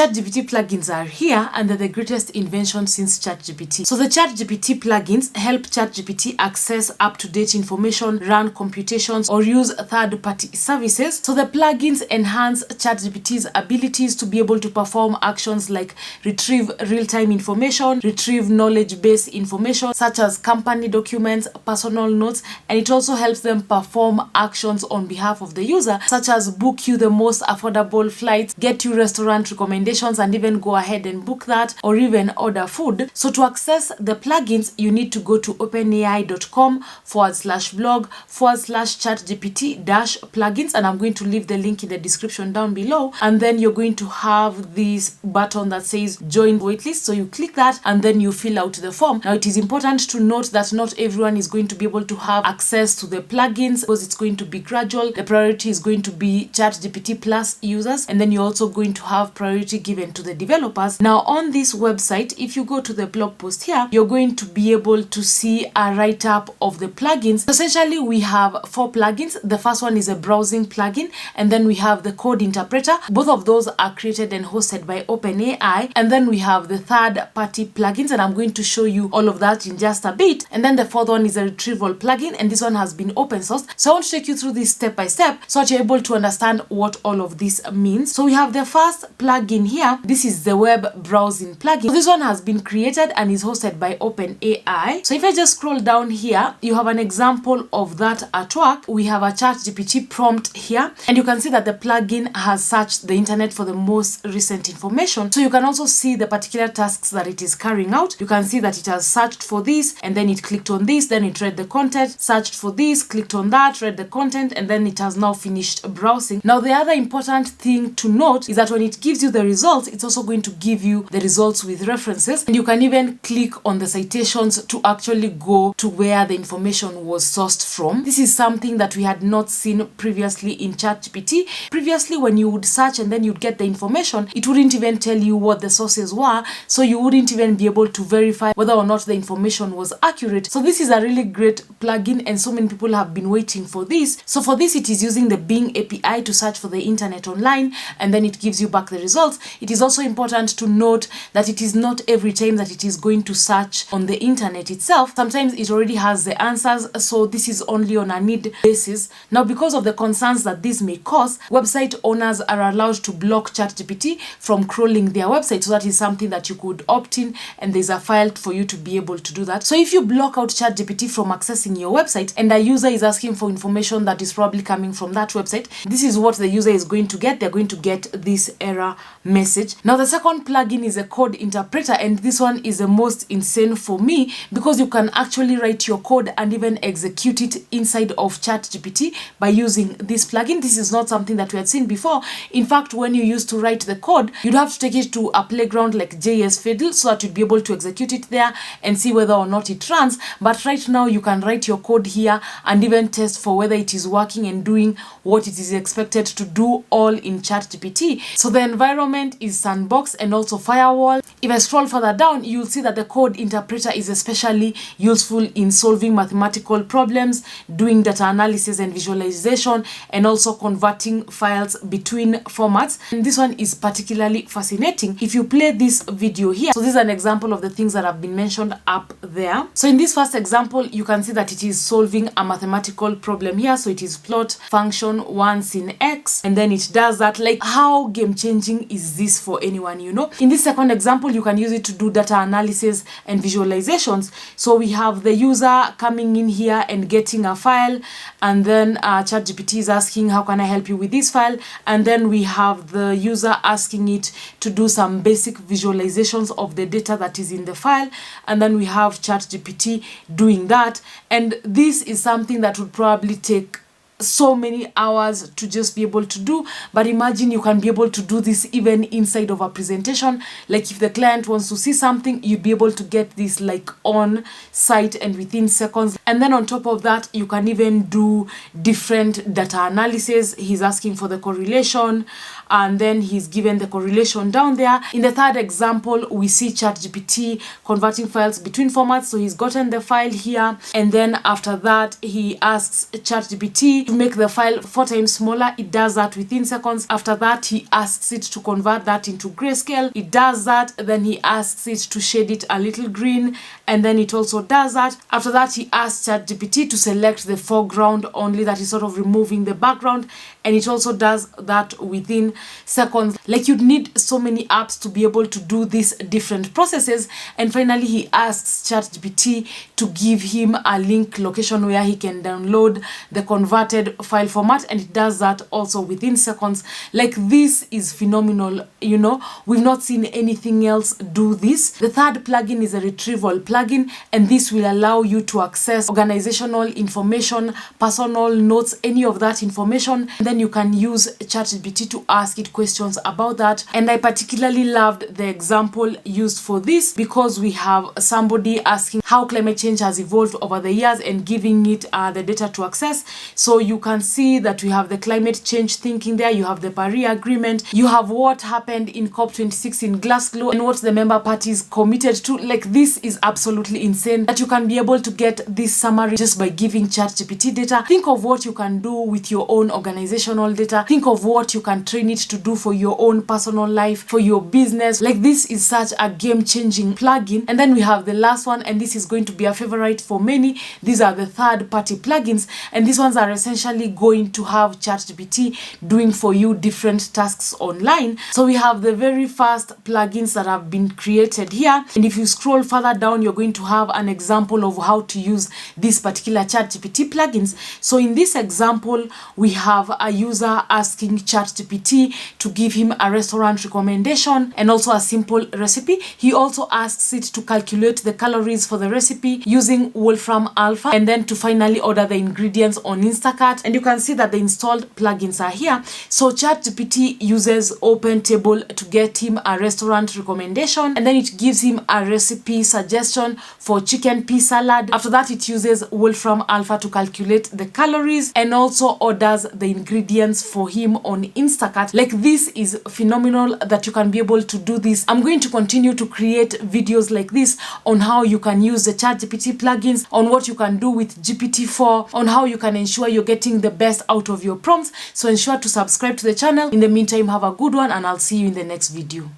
ChatGPT plugins are here and they're the greatest invention since ChatGPT. So the ChatGPT plugins help ChatGPT access up-to-date information, run computations, or use third-party services. So the plugins enhance ChatGPT's abilities to be able to perform actions like retrieve real-time information, retrieve knowledge-based information such as company documents, personal notes, and it also helps them perform actions on behalf of the user such as book you the most affordable flights, get you restaurant recommendations, and even go ahead and book that, or even order food. So to access the plugins, you need to go to openai.com/blog/chatgpt-plugins, and I'm going to leave the link in the description down below. And then you're going to have this button that says join waitlist. So you click that and then you fill out the form. Now it is important to note that not everyone is going to be able to have access to the plugins because it's going to be gradual. The priority is going to be ChatGPT Plus users, and then you're also going to have priority given to the developers. Now on this website, if you go to the blog post here, you're going to be able to see a write-up of the plugins. Essentially, we have 4 plugins. The first one is a browsing plugin, and then we have the code interpreter. Both of those are created and hosted by OpenAI. And then we have the third-party plugins, and I'm going to show you all of that in just a bit. And then the fourth one is a retrieval plugin, and this one has been open sourced. So I want to take you through this step by step so that you're able to understand what all of this means. So we have the first plugin here. This is the web browsing plugin. So this one has been created and is hosted by OpenAI. So if I just scroll down here, you have an example of that artwork. We have a ChatGPT prompt here, and you can see that the plugin has searched the internet for the most recent information. So you can also see the particular tasks that it is carrying out. You can see that it has searched for this, and then it clicked on this, then it read the content, searched for this, clicked on that, read the content, and then it has now finished browsing. Now the other important thing to note is that when it gives you the results, it's also going to give you the results with references, and you can even click on the citations to actually go to where the information was sourced from. This is something that we had not seen previously in ChatGPT. Previously, when you would search and then you'd get the information, it wouldn't even tell you what the sources were, so you wouldn't even be able to verify whether or not the information was accurate. So this is a really great plugin, and so many people have been waiting for this. So for this, it is using the Bing API to search for the internet online, and then it gives you back the results. It is also important to note that it is not every time that it is going to search on the internet itself. Sometimes it already has the answers, so this is only on a need basis. Now, because of the concerns that this may cause, website owners are allowed to block ChatGPT from crawling their website. So that is something that you could opt in, and there's a file for you to be able to do that. So if you block out ChatGPT from accessing your website and a user is asking for information that is probably coming from that website, this is what the user is going to get. They're going to get this error message. Now the second plugin is a code interpreter, and this one is the most insane for me because you can actually write your code and even execute it inside of ChatGPT by using this plugin. This is not something that we had seen before. In fact, when you used to write the code, you'd have to take it to a playground like JS Fiddle so that you'd be able to execute it there and see whether or not it runs. But right now you can write your code here and even test for whether it is working and doing what it is expected to do, all in ChatGPT. So the environment is Sandbox and also Firewall. If I scroll further down, you'll see that the code interpreter is especially useful in solving mathematical problems, doing data analysis and visualization, and also converting files between formats. And this one is particularly fascinating. If you play this video here, so this is an example of the things that have been mentioned up there. So in this first example, you can see that it is solving a mathematical problem here. So it is plot function 1 sin x, and then it does that. Like, how game changing is this for anyone, you know? In this second example, you can use it to do data analysis and visualizations. So we have the user coming in here and getting a file, and then ChatGPT is asking, how can I help you with this file? And then we have the user asking it to do some basic visualizations of the data that is in the file, and then we have ChatGPT doing that. And this is something that would probably take so many hours to just be able to do, but imagine you can be able to do this even inside of a presentation. Like if the client wants to see something, you'd be able to get this like on site and within seconds. And then on top of that, you can even do different data analysis. He's asking for the correlation, and then he's given the correlation down there. In the third example, we see ChatGPT converting files between formats. So he's gotten the file here, and then after that he asks ChatGPT to make the file 4 times smaller. It does that within seconds. After that, he asks it to convert that into grayscale. It does that. Then he asks it to shade it a little green, and then it also does that. After that, he asks ChatGPT to select the foreground only, that is sort of removing the background, and it also does that within seconds. Like, you'd need so many apps to be able to do these different processes. And finally, he asks ChatGPT to give him a link location where he can download the converted file format, and it does that also within seconds. Like, this is phenomenal. You know, we've not seen anything else do this. The third plugin is a retrieval plugin, and this will allow you to access organizational information, personal notes, any of that information. And then you can use ChatGPT to ask it questions about that. And I particularly loved the example used for this because we have somebody asking how climate change has evolved over the years and giving it the data to access. So you can see that we have the climate change thinking there, you have the Paris Agreement, you have what happened in COP26 in Glasgow and what the member parties committed to. Like, this is absolutely insane that you can be able to get this summary just by giving ChatGPT data. Think of what you can do with your own organizational data. Think of what you can train it to do for your own personal life, for your business. Like, this is such a game-changing plugin. And then we have the last one, and this is going to be a favorite for many. These are the third-party plugins, and these ones are essentially going to have ChatGPT doing for you different tasks online. So we have the very first plugins that have been created here, and if you scroll further down, you're going to have an example of how to use this particular ChatGPT plugins. So in this example, we have a user asking ChatGPT to give him a restaurant recommendation and also a simple recipe. He also asks it to calculate the calories for the recipe using Wolfram Alpha, and then to finally order the ingredients on Instacart. And you can see that the installed plugins are here. So ChatGPT uses OpenTable to get him a restaurant recommendation, and then it gives him a recipe suggestion for chicken pea salad. After that, it uses Wolfram Alpha to calculate the calories and also orders the ingredients for him on Instacart. Like, this is phenomenal that you can be able to do this. I'm going to continue to create videos like this on how you can use the ChatGPT plugins, on what you can do with GPT-4, on how you can ensure you're getting the best out of your prompts. So ensure to subscribe to the channel. In the meantime, have a good one, and I'll see you in the next video.